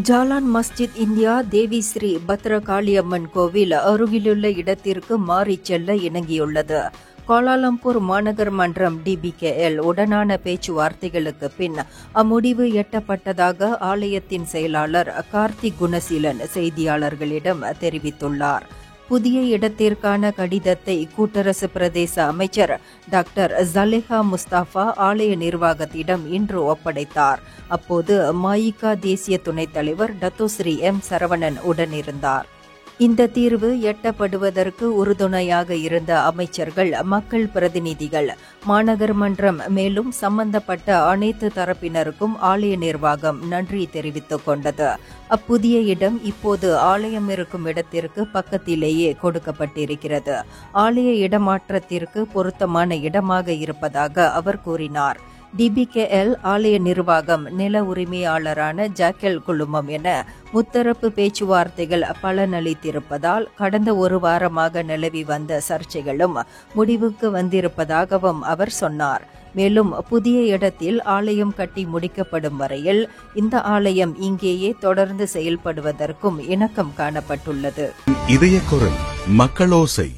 Jalan மஸ்ஜித் India Devi Sri Bhadrakaliamman கோவில் அருகிலுள்ள இடத்திற்கு மாறிச் செல்ல இணங்கியுள்ளது. கோலாலம்பூர் மாநகர் மன்றம் DBKL உடனான பேச்சுவார்த்தைகளுக்கு பின் அம்முடிவு எட்டப்பட்டதாக ஆலயத்தின் செயலாளர் கார்த்திக் குணசீலன் செய்தியாளர்களிடம் தெரிவித்துள்ளார். புதிய இடத்திற்கான கடிதத்தை கூட்டரசு பிரதேச அமைச்சர் டாக்டர் ஜலேஹா முஸ்தாஃபா ஆலய நிர்வாகத்திடம் இன்று ஒப்படைத்தார். அப்போது மாயிகா தேசிய துணைத் தலைவர் டத்தோஸ்ரீ M. சரவணன் உடனிருந்தார். இந்த தீர்வு எட்டப்படுவதற்கு உறுதுணையாக இருந்த அமைச்சர்கள், மக்கள் பிரதிநிதிகள், மாநகர் மன்றம் மேலும் சம்பந்தப்பட்ட அனைத்து தரப்பினருக்கும் ஆலய நிர்வாகம் நன்றி தெரிவித்துக் கொண்டது. அப்புதிய இடம் இப்போது ஆலயம் இருக்கும் இடத்திற்கு பக்கத்திலேயே கொடுக்கப்பட்டிருக்கிறது. ஆலய இடமாற்றத்திற்கு பொருத்தமான இடமாக இருப்பதாக அவர் கூறினார். DBKL ஆலய நிர்வாகம், நில உரிமையாளரான ஜாக்கெல் குழுமம் என முத்தரப்பு பேச்சுவார்த்தைகள் பலனளித்திருப்பதால் கடந்த ஒரு வாரமாக நிலவி வந்த சர்ச்சைகளும் முடிவுக்கு வந்திருப்பதாகவும் அவர் சொன்னார். மேலும் புதிய இடத்தில் ஆலயம் கட்டி முடிக்கப்படும் வரையில் இந்த ஆலயம் இங்கேயே தொடர்ந்து செயல்படுவதற்கும் இணக்கம் காணப்பட்டுள்ளது. இதய குரல் மக்களோசை.